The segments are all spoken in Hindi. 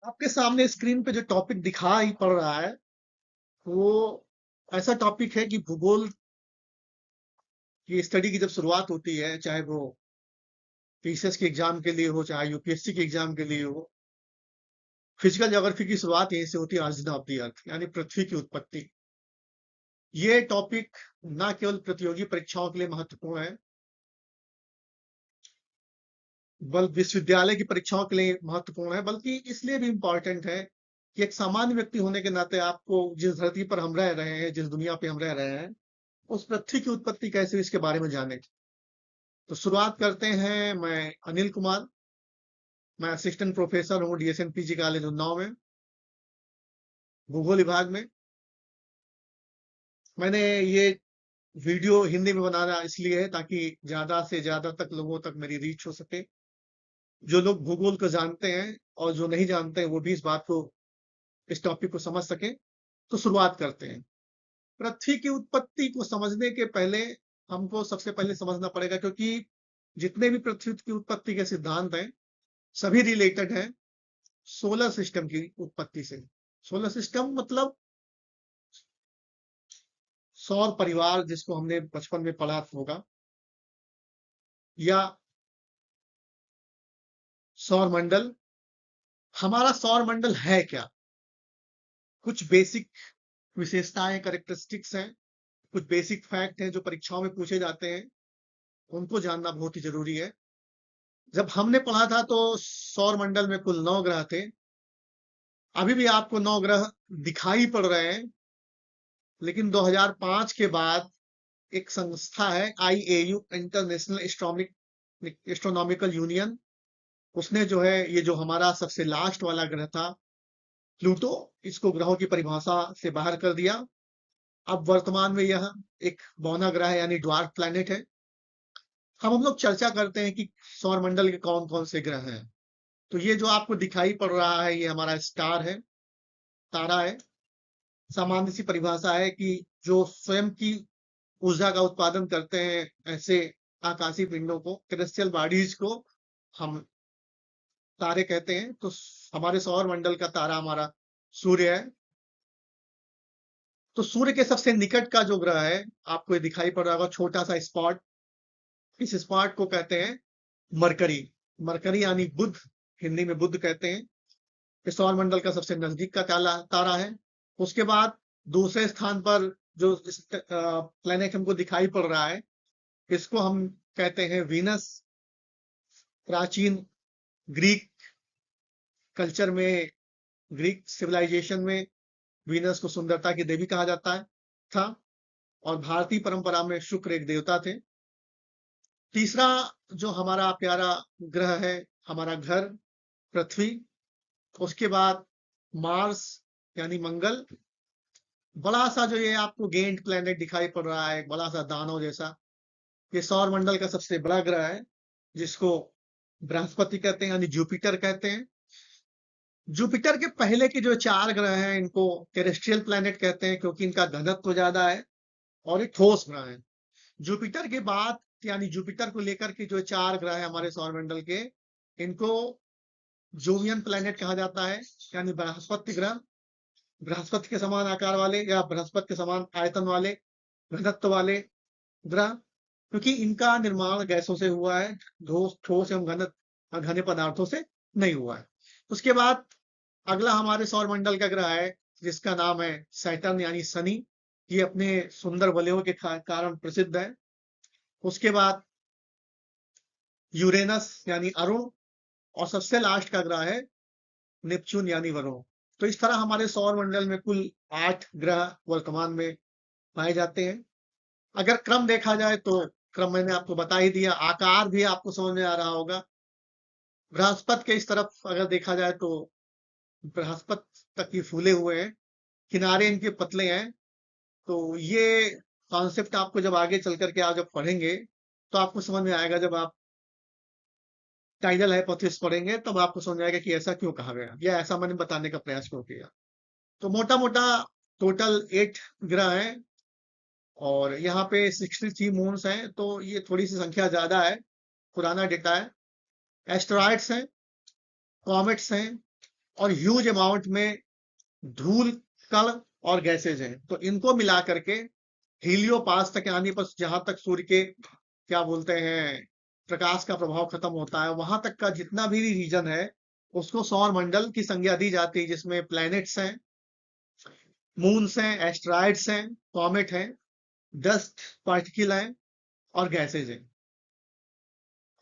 आपके सामने स्क्रीन पे जो टॉपिक दिखाई पड़ रहा है, वो ऐसा टॉपिक है कि भूगोल की स्टडी की जब शुरुआत होती है, चाहे वो टीसीएस के एग्जाम के लिए हो, चाहे यूपीएससी के एग्जाम के लिए हो, फिजिकल ज्योग्राफी की शुरुआत यहीं से होती है, ऑरिजिन ऑफ द अर्थ, यानी पृथ्वी की उत्पत्ति। ये टॉपिक न केवल प्रतियोगी परीक्षाओं के लिए महत्वपूर्ण है, बल्कि विश्वविद्यालय की परीक्षाओं के लिए महत्वपूर्ण है, बल्कि इसलिए भी इम्पोर्टेंट है कि एक सामान्य व्यक्ति होने के नाते आपको जिस धरती पर हम रह रहे हैं, जिस दुनिया पे हम रह रहे हैं, उस पृथ्वी की उत्पत्ति कैसे हुई, इसके बारे में जाने। तो शुरुआत करते हैं। मैं अनिल कुमार, मैं असिस्टेंट प्रोफेसर हूँ डीएसएनपीजी कॉलेज उन्नाव में, भूगोल विभाग में। मैंने ये वीडियो हिंदी में बनाना इसलिए है ताकि ज्यादा से ज्यादा तक लोगों तक मेरी रीच हो सके। जो लोग भूगोल को जानते हैं और जो नहीं जानते हैं वो भी इस बात को, इस टॉपिक को समझ सके। तो शुरुआत करते हैं। पृथ्वी की उत्पत्ति को समझने के पहले हमको सबसे पहले समझना पड़ेगा, क्योंकि जितने भी पृथ्वी की उत्पत्ति के सिद्धांत हैं सभी रिलेटेड हैं सोलर सिस्टम की उत्पत्ति से। सोलर सिस्टम मतलब सौर परिवार, जिसको हमने बचपन में पढ़ा होगा, या सौर मंडल। हमारा सौर मंडल है क्या? कुछ बेसिक विशेषताएं, कैरेक्टरिस्टिक्स हैं, कुछ बेसिक फैक्ट हैं जो परीक्षाओं में पूछे जाते हैं, उनको जानना बहुत ही जरूरी है। जब हमने पढ़ा था तो सौर मंडल में कुल 9 ग्रह थे। अभी भी आपको 9 ग्रह दिखाई पड़ रहे हैं, लेकिन 2005 के बाद एक संस्था है आईएयू, इंटरनेशनल एस्ट्रोनॉमिकल यूनियन, उसने जो है ये जो हमारा सबसे लास्ट वाला ग्रह था प्लूटो, इसको ग्रहों की परिभाषा से बाहर कर दिया। अब वर्तमान में यह एक बौना ग्रह है, यानी ड्वार्फ प्लैनेट है। हम लोग चर्चा करते हैं कि सौर मंडल के कौन कौन से ग्रह हैं। तो ये जो आपको दिखाई पड़ रहा है ये हमारा स्टार है, तारा है। सामान्य सी परिभाषा है कि जो स्वयं की ऊर्जा का उत्पादन करते हैं, ऐसे आकाशीय पिंडों को, टेरेस्ट्रियल बॉडीज को हम तारे कहते हैं। तो हमारे सौर मंडल का तारा हमारा सूर्य है। तो सूर्य के सबसे निकट का जो ग्रह है, आपको ये दिखाई पड़ रहा होगा छोटा सा स्पॉट, इस स्पॉट को कहते हैं मरकरी। मरकरी यानी बुध, हिंदी में बुध कहते हैं। ये सौर मंडल का सबसे नजदीक का तारा है। उसके बाद दूसरे स्थान पर जो प्लेनेट हमको दिखाई पड़ रहा है, इसको हम कहते हैं वीनस। प्राचीन ग्रीक कल्चर में, ग्रीक सिविलाइजेशन में वीनस को सुंदरता की देवी कहा जाता है था, और भारतीय परंपरा में शुक्र एक देवता थे। तीसरा जो हमारा प्यारा ग्रह है, हमारा घर पृथ्वी। उसके बाद मार्स यानी मंगल। बड़ा सा जो ये आपको गेंट प्लेनेट दिखाई पड़ रहा है, बड़ा सा दानव जैसा, ये सौर मंडल का सबसे बड़ा ग्रह है, जिसको बृहस्पति कहते हैं, यानी जुपिटर कहते हैं। जुपिटर के पहले के जो 4 ग्रह हैं इनको टेरेस्ट्रियल प्लैनेट कहते हैं, क्योंकि इनका घनत्व ज्यादा है और ये ठोस ग्रह है। जुपिटर के बाद, यानी जुपिटर को लेकर के जो 4 ग्रह है हमारे सौरमंडल के, इनको जोवियन प्लैनेट कहा जाता है, यानी बृहस्पति ग्रह। बृहस्पति के समान आकार वाले या बृहस्पति के समान आयतन वाले, घनत्व वाले ग्रह, क्योंकि इनका निर्माण गैसों से हुआ है, ठोस एवं घने पदार्थों से नहीं हुआ है। उसके बाद अगला हमारे सौरमंडल का ग्रह है जिसका नाम है सैटर्न यानी शनि। ये अपने सुंदर वलयों के कारण प्रसिद्ध है। उसके बाद यूरेनस यानी अरुण, और सबसे लास्ट का ग्रह है नेपच्यून यानी वरुण। तो इस तरह हमारे सौर मंडल में कुल 8 ग्रह वर्तमान में पाए जाते हैं। अगर क्रम देखा जाए तो क्रम मैंने आपको बता ही दिया, आकार भी आपको समझ में आ रहा होगा। बृहस्पति के इस तरफ अगर देखा जाए तो बृहस्पति तक ये फूले हुए हैं, किनारे इनके पतले हैं। तो ये कॉन्सेप्ट आपको जब आगे चल करके आप जब पढ़ेंगे तो आपको समझ में आएगा। जब आप टाइडल हाइपोथेसिस पढ़ेंगे तब आपको समझ आएगा कि ऐसा क्यों कहा गया या ऐसा मैंने बताने का प्रयास क्यों किया। तो मोटा मोटा टोटल 8 ग्रह हैं, और यहाँ पे 63 मून्स हैं, तो ये थोड़ी सी संख्या ज्यादा है, पुराना डेटा है। एस्टेरॉइड्स हैं, कॉमेट्स हैं, और ह्यूज अमाउंट में धूल, कण और गैसेज हैं। तो इनको मिला करके हीलियोपास तक आने पर, जहां तक सूर्य के क्या बोलते हैं प्रकाश का प्रभाव खत्म होता है, वहां तक का जितना भी रीजन है उसको सौर मंडल की संज्ञा दी जाती है, जिसमें प्लैनेट्स हैं, मून्स हैं, एस्ट्रॉइड्स हैं, कॉमेट हैं, डस्ट पार्टिकल हैं और गैसेज हैं।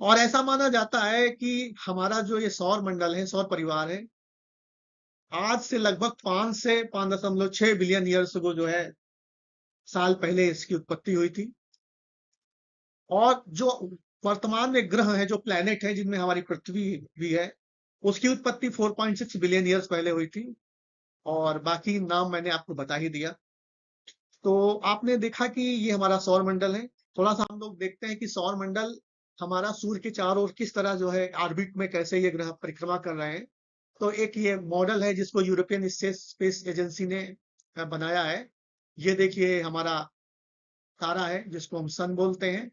और ऐसा माना जाता है कि हमारा जो ये सौर मंडल है, सौर परिवार है, आज से लगभग 5 से 5.6 बिलियन ईयर्स को जो है साल पहले इसकी उत्पत्ति हुई थी। और जो वर्तमान में ग्रह हैं, जो प्लैनेट हैं, जिनमें हमारी पृथ्वी भी है, उसकी उत्पत्ति 4.6 बिलियन ईयर्स पहले हुई थी। और बाकी नाम मैंने आपको बता ही दिया। तो आपने देखा कि ये हमारा सौर मंडल है। थोड़ा सा हम लोग देखते हैं कि सौर मंडल हमारा सूर्य के चारों ओर किस तरह जो है ऑर्बिट में कैसे ये ग्रह परिक्रमा कर रहे हैं। तो एक ये मॉडल है जिसको यूरोपियन स्पेस एजेंसी ने बनाया है। ये देखिए हमारा तारा है जिसको हम सन बोलते हैं।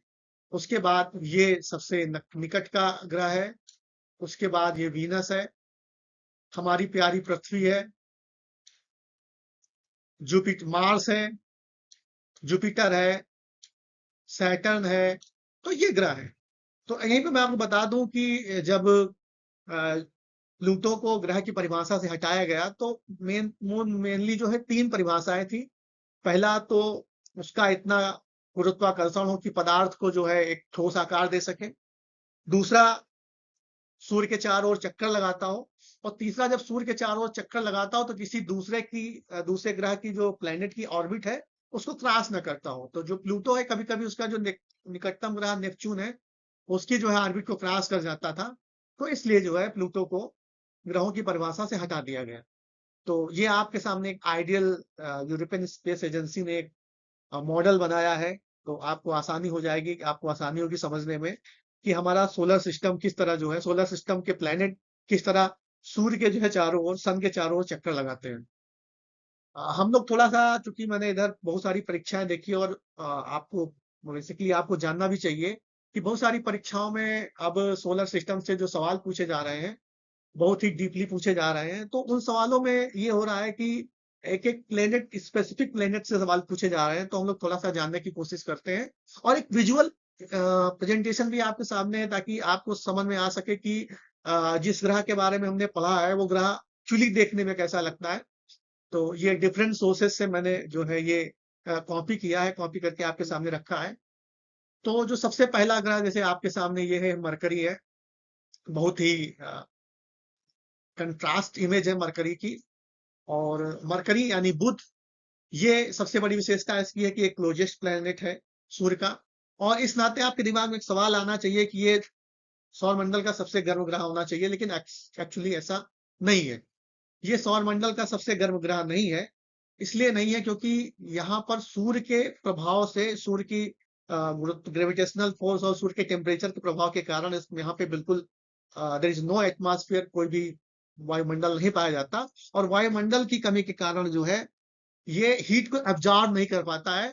उसके बाद ये सबसे निकट का ग्रह है। उसके बाद ये वीनस है, हमारी प्यारी पृथ्वी है, जुपिटर, मार्स है, जुपिटर है, सैटर्न है। तो ये ग्रह है। तो यहीं पे मैं आपको बता दूं कि जब प्लूटो को ग्रह की परिभाषा से हटाया गया तो मेनली जो है 3 परिभाषाएं थी। पहला तो उसका इतना गुरुत्वाकर्षण हो कि पदार्थ को जो है एक ठोस आकार दे सके। दूसरा, सूर्य के चारों ओर चक्कर लगाता हो। और तीसरा, जब सूर्य के चारों ओर चक्कर लगाता हो तो किसी दूसरे ग्रह की जो प्लेनेट की ऑर्बिट है उसको क्रॉस न करता हो। तो जो प्लूटो है, कभी कभी उसका जो निकटतम ग्रह नेपच्यून है, उसकी जो है ऑर्बिट को क्रॉस कर जाता था। तो इसलिए जो है प्लूटो को ग्रहों की परिभाषा से हटा दिया गया। तो ये आपके सामने एक आइडियल यूरोपियन स्पेस एजेंसी ने एक मॉडल बनाया है। तो आपको आसानी हो जाएगी, आपको आसानी होगी समझने में कि हमारा सोलर सिस्टम किस तरह जो है, सोलर सिस्टम के प्लैनेट किस तरह सूर्य के जो है चारों ओर, सन के चारों ओर चक्कर लगाते हैं। हम लोग थोड़ा सा, चूंकि मैंने इधर बहुत सारी परीक्षाएं देखी और आपको बेसिकली आपको जानना भी चाहिए कि बहुत सारी परीक्षाओं में अब सोलर सिस्टम से जो सवाल पूछे जा रहे हैं बहुत ही डीपली पूछे जा रहे हैं। तो उन सवालों में ये हो रहा है कि एक एक प्लेनेट, स्पेसिफिक प्लेनेट से सवाल पूछे जा रहे हैं। तो हम लोग थोड़ा सा जानने की कोशिश करते हैं और एक विजुअल प्रेजेंटेशन भी आपके सामने है, ताकि आपको समझ में आ सके कि जिस ग्रह के बारे में हमने पढ़ा है वो ग्रह एक्चुअली देखने में कैसा लगता है। तो ये डिफरेंट सोर्सेस से मैंने जो है ये कॉपी किया है, कॉपी करके आपके सामने रखा है। तो जो सबसे पहला ग्रह जैसे आपके सामने ये है, मरकरी है। बहुत ही कंट्रास्ट इमेज है मरकरी की। और मरकरी यानी बुध, ये सबसे बड़ी विशेषता इसकी है कि एक क्लोजेस्ट प्लेनेट है सूर्य का। और इस नाते आपके दिमाग में एक सवाल आना चाहिए कि ये सौर मंडल का सबसे गर्म ग्रह होना चाहिए, लेकिन एक्चुअली ऐसा नहीं है। ये सौर मंडल का सबसे गर्म ग्रह नहीं है। इसलिए नहीं है क्योंकि यहाँ पर सूर्य के प्रभाव से, सूर्य की ग्रेविटेशनल फोर्स और सूर्य के टेम्परेचर के प्रभाव के कारण यहाँ पे बिल्कुल देयर इज नो एटमॉस्फेयर, कोई भी वायुमंडल नहीं पाया जाता। और वायुमंडल की कमी के कारण जो है ये हीट को एब्जॉर्ब नहीं कर पाता है।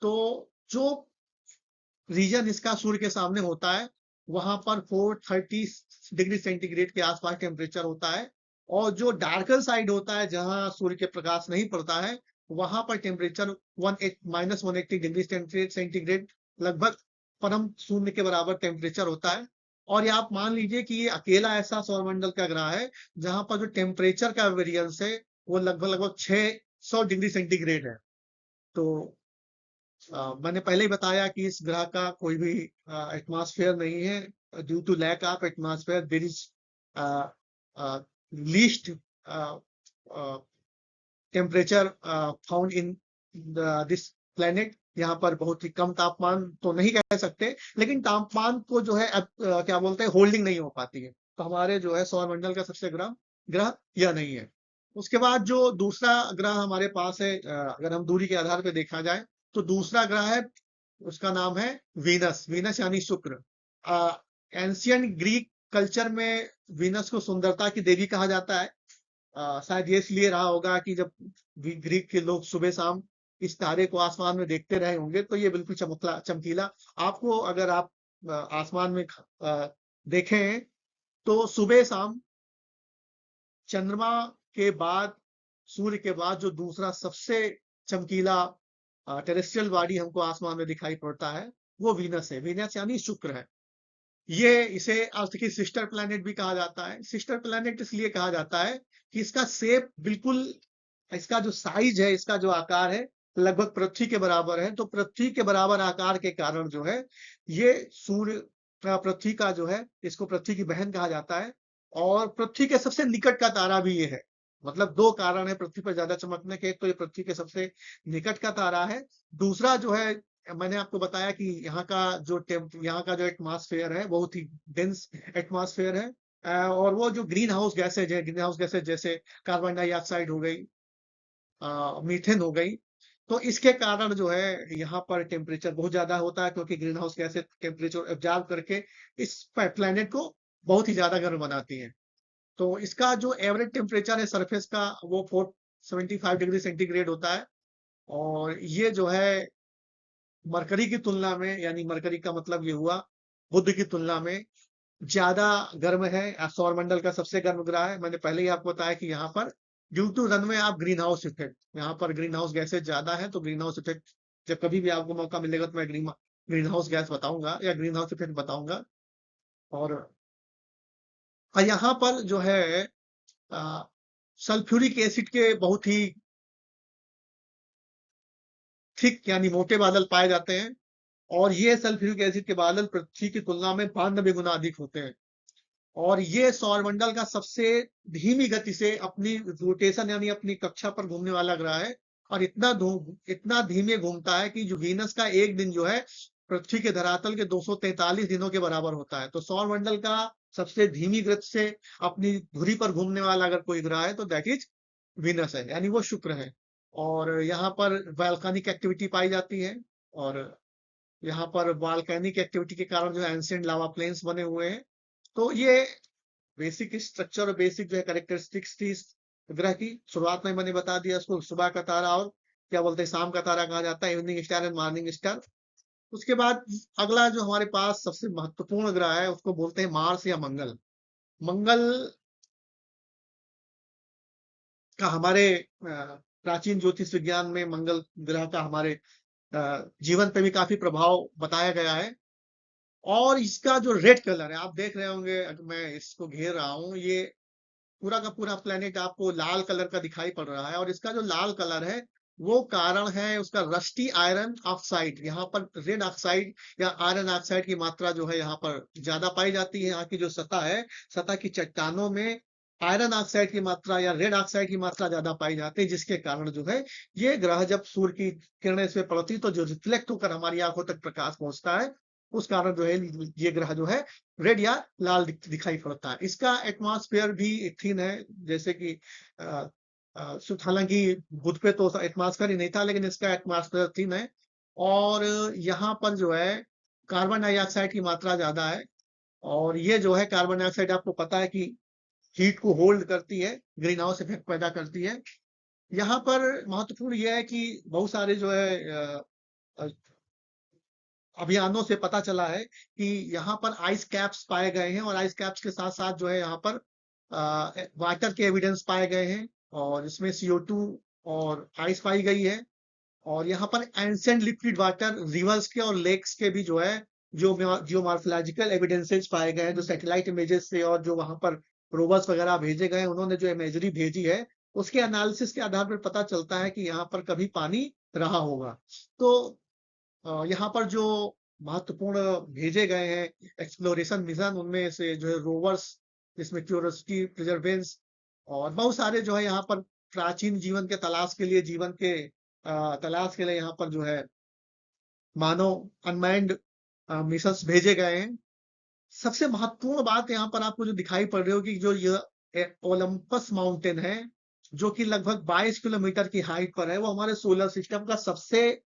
तो जो रीजन इसका सूर्य के सामने होता है वहां पर 430 डिग्री सेंटीग्रेड के आसपास टेम्परेचर होता है। और जो डार्कर साइड होता है, जहां सूर्य के प्रकाश नहीं पड़ता है, वहां पर टेम्परेचर -180 डिग्री सेंटीग्रेड, लगभग परम शून्य के बराबर टेम्परेचर होता है। और ये आप मान लीजिए कि ये अकेला ऐसा सौरमंडल का ग्रह है जहां पर जो टेम्परेचर का वेरिएंस है वो लगभग लगभग 600 डिग्री सेंटीग्रेड है। तो मैंने पहले ही बताया कि इस ग्रह का कोई भी एटमॉस्फेयर नहीं है। Due to lack of atmosphere there is least temperature found in this planet. यहाँ पर बहुत ही कम तापमान तो नहीं कह सकते, लेकिन तापमान को जो है क्या बोलते हैं, होल्डिंग नहीं हो पाती है। तो हमारे जो है सौरमंडल का सबसे ग्रह यह नहीं है। उसके बाद जो दूसरा ग्रह हमारे पास है, अगर हम दूरी के आधार पर देखा जाए, तो दूसरा ग्रह है, उसका नाम है वीनस। वीनस यानी शुक्र। एंशियंट ग्रीक कल्चर में वीनस को सुंदरता की देवी कहा जाता है। शायद ये इसलिए रहा होगा कि जब ग्रीक के लोग सुबह शाम इस तारे को आसमान में देखते रहे होंगे, तो ये बिल्कुल चमकीला। आपको अगर आप आसमान में देखें तो सुबह शाम चंद्रमा के बाद, सूर्य के बाद जो दूसरा सबसे चमकीला टेरेस्ट्रियल बॉडी हमको आसमान में दिखाई पड़ता है, वो वीनस है। वीनस यानी शुक्र है। ये इसे अर्थ की सिस्टर प्लैनेट भी कहा जाता है। सिस्टर प्लैनेट इसलिए कहा जाता है कि इसका शेप बिल्कुल, इसका जो साइज है, इसका जो आकार है, लगभग पृथ्वी के बराबर है। तो पृथ्वी के बराबर आकार के कारण जो है, ये सूर्य पृथ्वी का जो है, इसको पृथ्वी की बहन कहा जाता है। और पृथ्वी के सबसे निकट का तारा भी ये है। मतलब 2 कारण है पृथ्वी पर ज्यादा चमकने के। एक तो ये पृथ्वी के सबसे निकट का तारा है। दूसरा जो है, मैंने आपको बताया कि यहाँ का जो एटमॉस्फेयर है, बहुत ही डेंस एटमॉस्फेयर है। और वो जो ग्रीन हाउस गैसेज है, ग्रीन हाउस गैसेज जैसे कार्बन डाइऑक्साइड हो गई, मीथेन हो गई, तो इसके कारण जो है यहाँ पर टेम्परेचर बहुत ज्यादा होता है, क्योंककि greenhouse gases temperature absorb करके इस प्लैनेट को बहुत ही ज्यादा गर्म बनाती हैं। तो इसका जो एवरेज टेम्परेचर है सरफेस का, वो 475 डिग्री सेंटीग्रेड होता है। और ये जो है मरकरी की तुलना में, यानी मरकरी का मतलब ये हुआ बुध की तुलना में ज्यादा गर्म है। सौरमंडल का सबसे गर्म ग्रह है। मैंने पहले ही आपको बताया कि यहाँ पर due to runway of greenhouse effect, यहाँ पर ग्रीन हाउस गैसेज ज्यादा है। तो ग्रीन हाउस इफेक्ट, जब कभी भी आपको मौका मिलेगा तो मैं ग्रीन हाउस गैस बताऊंगा या ग्रीन हाउस इफेक्ट बताऊंगा। और यहाँ पर जो है सल्फ्यूरिक एसिड के बहुत ही थिक यानी मोटे बादल पाए जाते हैं। और ये सल्फ्यूरिक एसिड के बादल पृथ्वी की तुलना में 92 गुना अधिक होते हैं। और ये सौरमंडल का सबसे धीमी गति से अपनी रोटेशन यानी अपनी कक्षा पर घूमने वाला ग्रह है। और इतना धीमे घूमता है कि जो वीनस का एक दिन जो है, पृथ्वी के धरातल के 243 दिनों के बराबर होता है। तो सौरमंडल का सबसे धीमी गति से अपनी धुरी पर घूमने वाला अगर कोई ग्रह है तो दैट इज वीनस है, यानी वो शुक्र है। और यहाँ पर वॉल्केनिक एक्टिविटी पाई जाती है। और यहाँ पर वॉल्केनिक एक्टिविटी के कारण जो एंशिएंट लावा प्लेन्स बने हुए हैं। तो ये बेसिक स्ट्रक्चर और बेसिक जो है कैरेक्टरिस्टिक्स थी इस ग्रह की। शुरुआत में मैंने बता दिया, इसको सुबह का तारा और क्या बोलते हैं, शाम का तारा कहा जाता है, evening star and morning star. उसके बाद अगला जो हमारे पास सबसे महत्वपूर्ण ग्रह है, उसको बोलते हैं मार्स या मंगल। मंगल का हमारे प्राचीन ज्योतिष विज्ञान में मंगल ग्रह का हमारे जीवन पे भी काफी प्रभाव बताया गया है। और इसका जो रेड कलर है, आप देख रहे होंगे, अगर मैं इसको घेर रहा हूं, ये पूरा का पूरा प्लेनेट आपको लाल कलर का दिखाई पड़ रहा है। और इसका जो लाल कलर है, वो कारण है उसका रस्टी आयरन ऑक्साइड। यहाँ पर रेड ऑक्साइड या आयरन ऑक्साइड की मात्रा जो है यहाँ पर ज्यादा पाई जाती है। यहाँ की जो सतह है, सतह की चट्टानों में आयरन ऑक्साइड की मात्रा या रेड ऑक्साइड की मात्रा ज्यादा पाई जाती है, जिसके कारण जो है ये ग्रह जब सूर्य की किरणें इस पे पड़ती तो जो रिफ्लेक्ट होकर हमारी आंखों तक प्रकाश पहुंचता है, उस कारण जो है ये ग्रह जो है रेड या लाल दिखाई पड़ता है। इसका एटमॉस्फेयर भी थिन है, जैसे कि हालांकि बुध पे तो एटमॉस्फेयर ही नहीं था, लेकिन इसका एटमॉस्फेयर थिन है। और यहाँ पर जो है कार्बन डाइऑक्साइड की मात्रा ज्यादा है। और ये जो है कार्बन डाइऑक्साइड, आपको पता है कि हीट को होल्ड करती है, ग्रीन हाउस इफेक्ट पैदा करती है। यहाँ पर महत्वपूर्ण यह है कि बहुत सारे जो है अभियानों से पता चला है कि यहाँ पर आइस कैप्स पाए गए हैं। और आइस कैप्स के साथ साथ जो है यहाँ पर वाटर के एविडेंस पाए गए हैं। और इसमें CO2 और आइस पाई गई है। और यहाँ पर एंशिएंट लिक्विड वाटर रिवर्स के और लेक्स के भी जो है जो जियोमॉर्फोलॉजिकल एविडेंसेस पाए गए हैं, जो सैटेलाइट इमेजेस से और जो वहां पर रोवर्स वगैरह भेजे गए हैं, उन्होंने जो इमेजरी भेजी है, उसके एनालिसिस के आधार पर पता चलता है कि यहाँ पर कभी पानी रहा होगा। तो यहाँ पर जो महत्वपूर्ण भेजे गए हैं एक्सप्लोरेशन मिशन, उनमें से जो है रोवर्स, जिसमें क्यूरियोसिटी, परसेवरेंस और बहुत सारे जो है यहाँ पर प्राचीन जीवन के तलाश के लिए, जीवन के तलाश के लिए यहाँ पर जो है मानव अनमैन्ड मिशंस भेजे गए हैं। सबसे महत्वपूर्ण बात यहाँ पर आपको जो दिखाई पड़ रही होगी, जो ये ओलंपस माउंटेन है, जो कि लगभग 22 किलोमीटर की हाइट पर है, वो हमारे सोलर सिस्टम का सबसे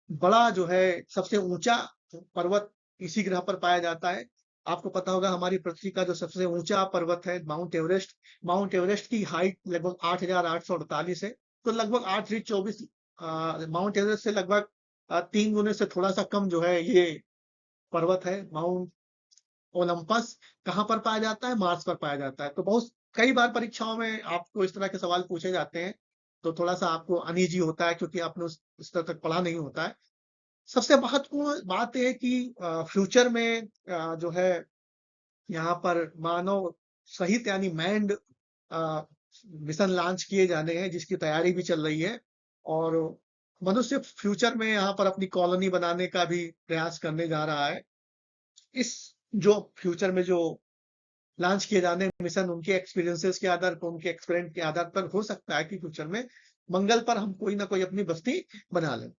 बड़ा जो है, सबसे ऊंचा पर्वत इसी ग्रह पर पाया जाता है। आपको पता होगा हमारी पृथ्वी का जो सबसे ऊंचा पर्वत है माउंट एवरेस्ट, माउंट एवरेस्ट की हाइट लगभग 8,848 है। तो लगभग 8,24 माउंट एवरेस्ट से लगभग 3 गुने से थोड़ा सा कम जो है ये पर्वत है माउंट ओलंपस। कहाँ पर पाया जाता है? मार्स पर पाया जाता है। तो बहुत कई बार परीक्षाओं में आपको इस तरह के सवाल पूछे जाते हैं, तो थोड़ा-सा आपको अनईज़ी होता है क्योंकि आपने उस स्तर तक पढ़ा नहीं होता है। सबसे महत्वपूर्ण बात ये है कि फ्यूचर में जो है यहाँ पर मानव सहित यानी मैन्ड अ, मिशन लॉन्च किए जाने हैं जिसकी तैयारी भी चल रही है और मनुष्य फ्यूचर में यहाँ पर अपनी कॉलोनी बनाने का भी प्रयास करने जा रहा है। इस जो फ्यूचर में जो लॉन्च किए जाने मिशन उनके एक्सपीरियंसेस के आधार पर, उनके एक्सपेरिमेंट के आधार पर हो सकता है कि फ्यूचर में मंगल पर हम कोई ना कोई अपनी बस्ती बना लें।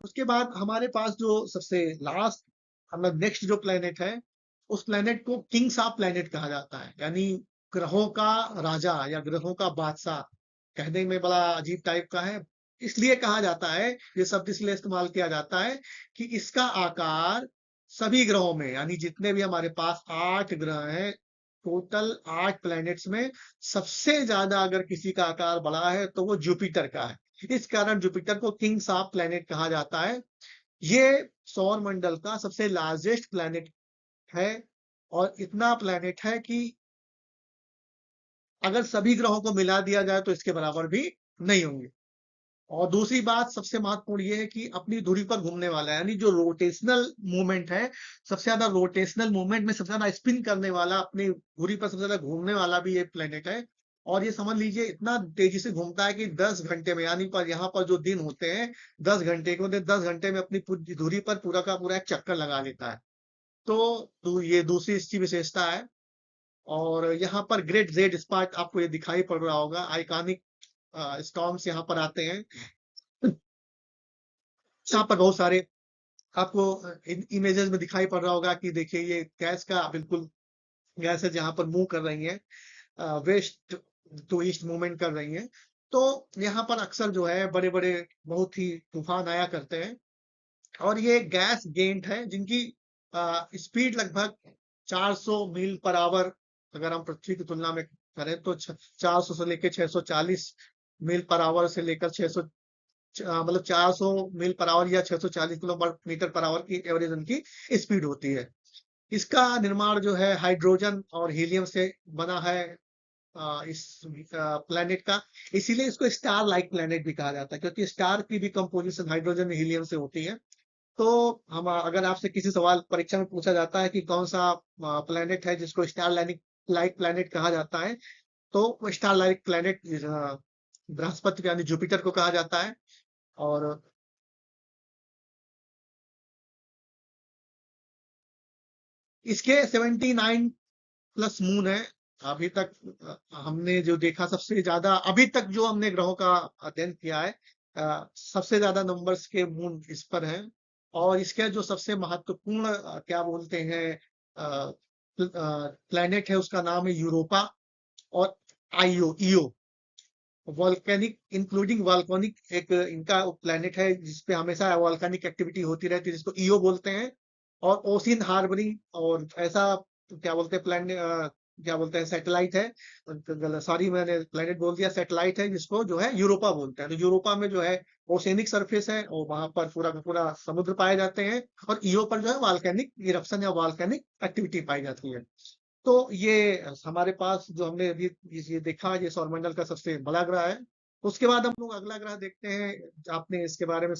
उसके बाद हमारे पास जो सबसे लास्ट मतलब नेक्स्ट जो प्लेनेट है, उस प्लेनेट को किंग्स ऑफ प्लेनेट कहा जाता है। यानी ग्रहों का राजा या ग्रहों का बादशाह। कहने में बड़ा अजीब टाइप का है। इसलिए कहा जाता है, ये शब्द इसलिए इस्तेमाल किया जाता है कि इसका आकार सभी ग्रहों में यानी जितने भी हमारे पास 8 ग्रह हैं, टोटल 8 प्लैनेट्स में सबसे ज़्यादा अगर किसी का आकार बड़ा है तो वो जुपिटर का है। इस कारण जुपिटर को किंग्स ऑफ प्लैनेट कहा जाता है। ये सौर मंडल का सबसे लार्जेस्ट प्लैनेट है और इतना प्लैनेट है कि अगर सभी ग्रहों को मिला दिया जाए तो इसके बराबर भी नहीं होंगे। और दूसरी बात सबसे महत्वपूर्ण ये है कि अपनी धुरी पर घूमने वाला है यानी जो रोटेशनल मूवमेंट है, सबसे ज्यादा रोटेशनल मूवमेंट में सबसे ज्यादा स्पिन करने वाला, अपनी धुरी पर सबसे ज्यादा घूमने वाला भी ये प्लेनेट है। और ये समझ लीजिए इतना तेजी से घूमता है कि 10 घंटे में यानी पर यहाँ पर जो दिन होते हैं 10 घंटे के, 10 घंटे में अपनी धुरी पर पूरा का पूरा एक चक्कर लगा लेता है। तो ये दूसरी इसकी विशेषता है। और यहाँ पर ग्रेट जेड स्पॉट आपको ये दिखाई पड़ रहा होगा, आइकॉनिक स्टॉर्म्स यहाँ पर आते हैं। यहाँ पर बहुत सारे आपको इमेजेस में दिखाई पड़ रहा होगा कि देखिए ये गैस का बिल्कुल गैस है जहाँ पर मूव कर रही है, वेस्ट टू ईस्ट मूवमेंट कर रही है। तो यहाँ पर अक्सर जो है बड़े बड़े बहुत ही तूफान आया करते हैं और ये गैस गेंट है जिनकी स्पीड लगभग 400 मील पर आवर अगर हम पृथ्वी की तुलना में करें तो 400 से लेकर 640 मील पर आवर से लेकर 600 मतलब 400 मील पर आवर या 640 किलोमीटर पर आवर की एवरेज उनकी स्पीड होती है। इसका निर्माण जो है हाइड्रोजन और हीलियम से बना है इस प्लेनेट का। इसीलिए इसको स्टार लाइक प्लेनेट भी कहा जाता है क्योंकि स्टार की भी कंपोजिशन हाइड्रोजन हीलियम से होती है। तो हम अगर आपसे किसी सवाल परीक्षा में पूछा जाता है कि कौन सा प्लेनेट है जिसको स्टार लाइक प्लेनेट कहा जाता है, तो स्टार लाइक प्लेनेट बृहस्पति यानी जुपिटर को कहा जाता है। और इसके 79 प्लस मून है। अभी तक हमने जो देखा सबसे ज्यादा अभी तक जो हमने ग्रहों का अध्ययन किया है, सबसे ज्यादा नंबर्स के मून इस पर हैं। और इसके जो सबसे महत्वपूर्ण क्या बोलते हैं प्लेनेट है उसका नाम है यूरोपा और Io Io volcanic including volcanic एक इनका प्लेनेट है जिसपे हमेशा वॉल्केनिक एक्टिविटी होती रहती है जिसको ईओ बोलते हैं। और ओशियन हार्बरिंग और ऐसा क्या बोलते हैं क्या बोलते हैं सैटेलाइट है, सॉरी मैंने प्लेनेट बोल दिया, सैटेलाइट है जिसको जो है यूरोपा बोलते हैं। तो यूरोपा में जो है ओशियनिक सरफेस है और वहां पर पूरा का पूरा समुद्र पाए जाते हैं और ईओ पर जो है वॉल्केनिक इरप्शन या वॉल्केनिक एक्टिविटी पाई जाती है। तो ये हमारे पास जो हमने अभी ये देखा ये सौरमंडल का सबसे बड़ा ग्रह है। उसके बाद हम लोग अगला ग्रह देखते हैं। आपने इसके बारे में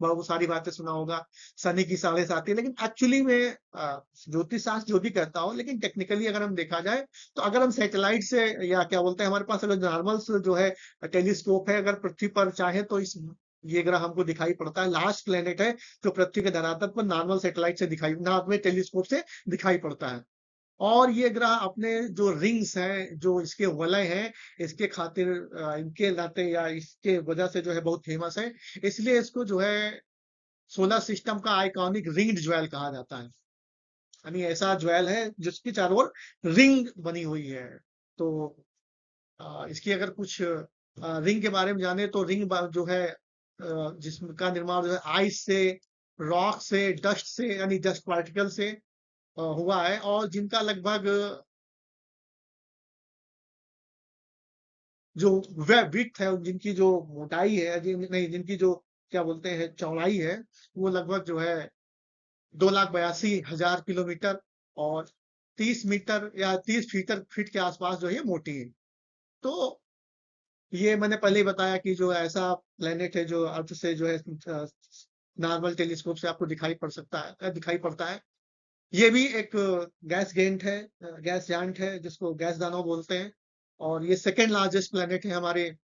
बहुत सारी बातें सुना होगा, शनि की 7.5 लेकिन एक्चुअली में ज्योतिष शास्त्र जो भी कहता हो लेकिन टेक्निकली अगर हम देखा जाए तो अगर हम सैटेलाइट से या क्या बोलते हैं हमारे पास अगर नॉर्मल जो है टेलीस्कोप है अगर पृथ्वी पर चाहे तो इस ये ग्रह हमको दिखाई पड़ता है। लास्ट प्लेनेट है जो पृथ्वी के धरातल पर नॉर्मल सैटेलाइट से दिखाई ना में टेलीस्कोप से दिखाई पड़ता है। और ये ग्रह अपने जो रिंग्स हैं, जो इसके वलय हैं, इसके खातिर इनके नाते या इसके वजह से जो है बहुत फेमस है। इसलिए इसको जो है सोलर सिस्टम का आइकॉनिक रिंग्ड ज्वेल कहा जाता है। यानी ऐसा ज्वेल है जिसकी चारों ओर रिंग बनी हुई है। तो इसकी अगर कुछ रिंग के बारे में जाने तो रिंग जो है जिसका निर्माण जो है आइस से, रॉक से, डस्ट से यानी डस्ट पार्टिकल से हुआ है और जिनका लगभग जो वह विड्थ है जिनकी जो मोटाई है नहीं जिनकी जो क्या बोलते हैं चौड़ाई है वो लगभग जो है 2,82,000 किलोमीटर और 30 मीटर या 30 फीट के आसपास जो है ये मोटी है। तो ये मैंने पहले ही बताया कि जो ऐसा प्लेनेट है जो अर्थ से जो है नॉर्मल टेलीस्कोप से आपको दिखाई पड़ सकता है, दिखाई पड़ता है। ये भी एक गैस गेंट है, गैस जांट है जिसको गैस दानव बोलते हैं, और ये सेकंड लार्जेस्ट प्लेनेट है हमारे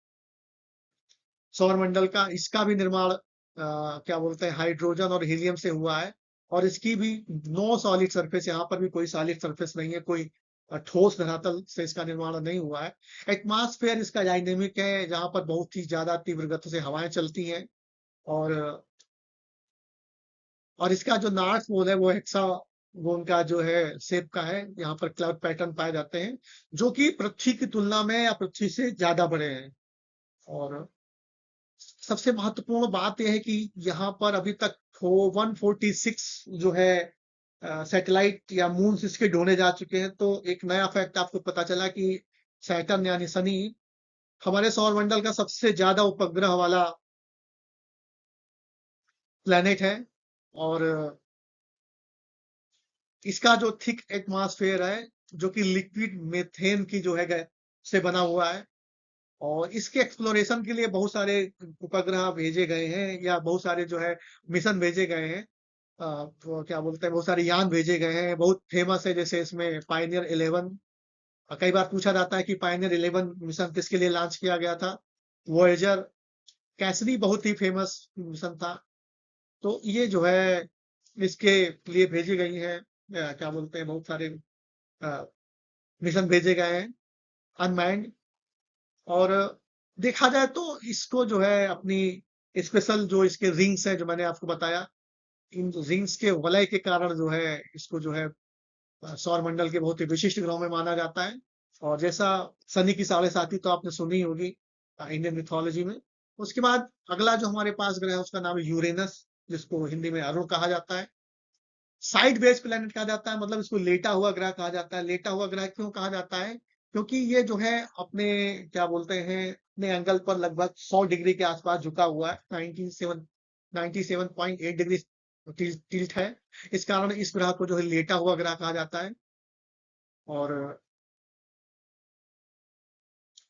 सौरमंडल का। इसका भी निर्माण क्या बोलते हैं हाइड्रोजन और हीलियम से हुआ है, और इसकी भी नो सॉलिड सरफेस, यहाँ पर भी कोई सॉलिड सरफेस नहीं है, कोई ठोस धरातल से इसका निर्माण नहीं हुआ है। एटमॉस्फेयर इसका डायनेमिक है, जहाँ पर बहुत ही ज्यादा तीव्र गति से हवाएं चलती हैं, और इसका जो नॉर्थ पोल है वो हेक्सागोन का जो है शेप का है। यहाँ पर क्लाउड पैटर्न पाए जाते हैं जो कि पृथ्वी की तुलना में या पृथ्वी से ज्यादा बड़े हैं। और सबसे महत्वपूर्ण बात यह है कि यहाँ पर अभी तक 146 जो है सैटेलाइट या मून इसके ढूंढे जा चुके हैं। तो एक नया फैक्ट आपको पता चला कि सैटर्न यानी शनि हमारे सौरमंडल का सबसे ज्यादा उपग्रह वाला प्लेनेट है, और इसका जो थिक एटमॉस्फेयर है जो कि लिक्विड मीथेन की जो है से बना हुआ है, और इसके एक्सप्लोरेशन के लिए बहुत सारे उपग्रह भेजे गए हैं या बहुत सारे जो है मिशन भेजे गए हैं। तो क्या बोलते हैं बहुत सारे यान भेजे गए हैं, बहुत फेमस है जैसे इसमें पायनियर 11। कई बार पूछा जाता है कि पायनियर 11 मिशन किसके लिए लॉन्च किया गया था। वॉयेजर, कैसरी बहुत ही फेमस मिशन था। तो ये जो है इसके लिए भेजी गई है, क्या बोलते हैं बहुत सारे मिशन भेजे गए हैं अनमैन्ड। और देखा जाए तो इसको जो है अपनी स्पेशल जो इसके रिंग्स है जो मैंने आपको बताया, इन रिंग्स के वलय के कारण जो है इसको जो है सौरमंडल के बहुत ही विशिष्ट ग्रहों में माना जाता है। और जैसा शनि की साढ़े साथी तो आपने सुनी होगी इंडियन मिथोलॉजी में। उसके बाद अगला जो हमारे पास ग्रह है उसका नाम है यूरेनस, जिसको हिंदी में अरुण कहा जाता है। साइड बेस प्लेनेट कहा जाता है, मतलब इसको लेटा हुआ ग्रह कहा जाता है। लेटा हुआ ग्रह क्यों कहा जाता है? क्योंकि ये जो है अपने क्या बोलते हैं अपने एंगल पर लगभग 100 डिग्री के आसपास झुका हुआ है। 97.8 डिग्री टिल्ट है। इस कारण इस ग्रह को जो है लेटा हुआ ग्रह कहा जाता है। और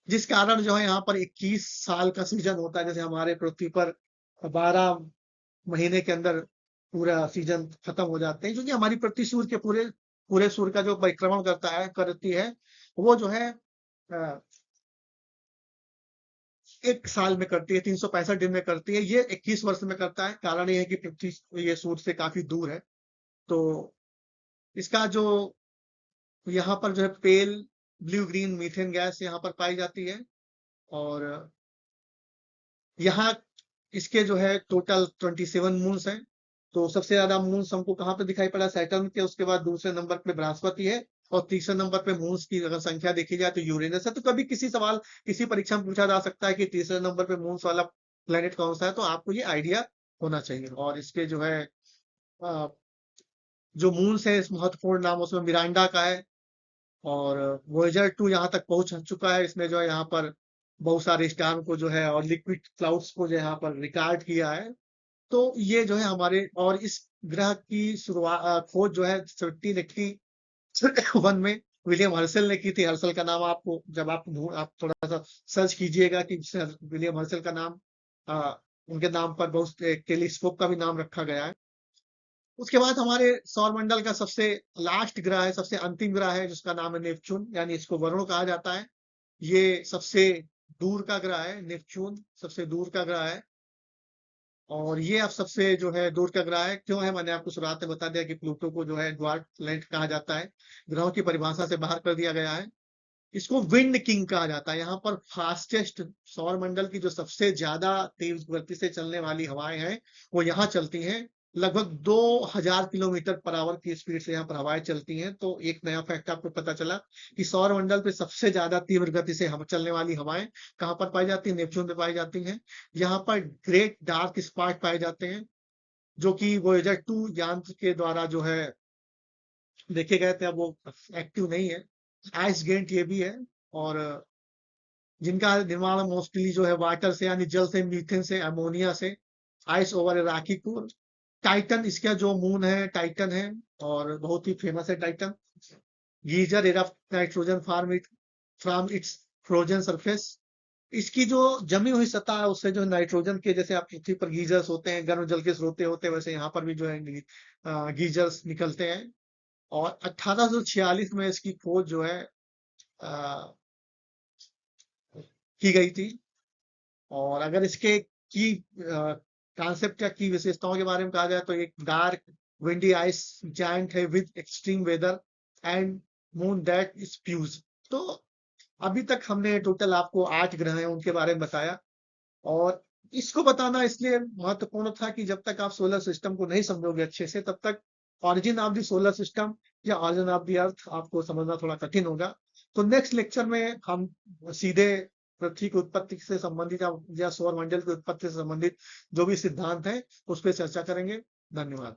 जिस कारण जो है यहाँ पर 21 साल का सीजन होता है, जैसे हमारे पृथ्वी पर 12 महीने के अंदर पूरा सीजन खत्म हो जाते हैं, क्योंकि हमारी पृथ्वी सूर्य के पूरे पूरे सूर्य का जो परिक्रमण करती है वो जो है अ, एक साल में करती है, 365 दिन में करती है। ये 21 वर्ष में करता है। कारण ये है कि पृथ्वी ये सूर्य से काफी दूर है। तो इसका जो यहाँ पर जो है pale blue green methane gas यहाँ पर पाई जाती है। और यहाँ इसके जो है टोटल 27 मून्स हैं। तो सबसे ज्यादा मून्स हमको कहाँ पे दिखाई पड़ा? सैटर्न के, उसके बाद दूसरे नंबर पे बृहस्पति है, और तीसरे नंबर पे मून्स की अगर संख्या देखी जाए तो यूरेनस है। तो कभी किसी सवाल किसी परीक्षा में पूछा जा सकता है कि तीसरे नंबर पे मून्स वाला प्लेनेट कौन सा है, तो आपको ये आइडिया होना चाहिए। और इसके जो है अ, जो मून्स है इस महत्वपूर्ण नाम उसमें मिरांडा का है, और वोयेजर 2 यहाँ तक पहुंच चुका है। इसने जो है यहाँ पर बहुत सारे स्टार को जो है और लिक्विड क्लाउड्स को जो यहाँ पर रिकॉर्ड किया है। तो ये जो है हमारे, और इस ग्रह की शुरुआत खोज जो है 1781 में विलियम हर्शल ने की थी। हर्शल का नाम आपको जब आप थोड़ा सा सर्च कीजिएगा कि विलियम हर्शल का नाम उनके नाम पर बहुत टेलीस्कोप का भी नाम रखा गया है। उसके बाद हमारे सौरमंडल का सबसे लास्ट ग्रह है, सबसे अंतिम ग्रह है, जिसका नाम है नेपच्यून, यानी इसको वरुण कहा जाता है। ये सबसे दूर का ग्रह है। नेपच्यून सबसे दूर का ग्रह है, और ये अब सबसे जो है दूर का ग्रह है। क्यों है? मैंने आपको शुरुआत में बता दिया कि प्लूटो को जो है ड्वार्फ प्लैनेट कहा जाता है, ग्रहों की परिभाषा से बाहर कर दिया गया है। इसको विंड किंग कहा जाता है। यहाँ पर फास्टेस्ट, सौरमंडल की जो सबसे ज्यादा तेज गति से चलने वाली हवाएं हैं वो यहाँ चलती हैं। लगभग 2000 किलोमीटर पर आवर की स्पीड से यहाँ पर हवाएं चलती हैं। तो एक नया फैक्ट आपको पता चला कि सौरमंडल पे सबसे ज्यादा तीव्र गति से हम चलने वाली हवाएं कहाँ पर पाई जाती है? नेपच्यून पे पाई जाती हैं। यहाँ पर ग्रेट डार्क स्पॉट पाए जाते हैं, जो कि वोयेजर 2 यान के द्वारा जो है देखे गए थे। अब वो एक्टिव नहीं है। आइस गेंट ये भी है, और जिनका निर्माण मोस्टली जो है वाटर से यानी जल से, मीथेन से, अमोनिया से, आइस ओवर राखी को। टाइटन इसका जो मून है टाइटन है, और बहुत ही फेमस है Titan. Geyser erupt nitrogen from its frozen surface. इसकी जो जमी हुई सतह है उससे जो नाइट्रोजन के, जैसे आप पृथ्वी पर गीजर्स होते हैं, गर्म जल के स्रोत होते हैं, वैसे यहाँ पर भी जो है गीजर्स निकलते हैं। और 1846 में इसकी खोज जो है अ, की गई थी। और अगर इसके की कॉन्सेप्ट या की विशेषताओं के बारे में कहा जाए तो एक डार्क विंडी आइस जायंट है with extreme weather and moon that spews. तो अभी तक हमने टोटल आपको 8 ग्रह हैं उनके बारे में बताया। और इसको बताना इसलिए महत्वपूर्ण था कि जब तक आप सोलर सिस्टम को नहीं समझोगे अच्छे से, तब तक origin of the solar system या ऑरिजिन ऑफ द अर्थ आपको समझना थोड़ा कठिन होगा। तो नेक्स्ट लेक्चर में हम सीधे पृथ्वी की उत्पत्ति से संबंधित या सौर मंडल की उत्पत्ति से संबंधित जो भी सिद्धांत है उस पर चर्चा करेंगे। धन्यवाद।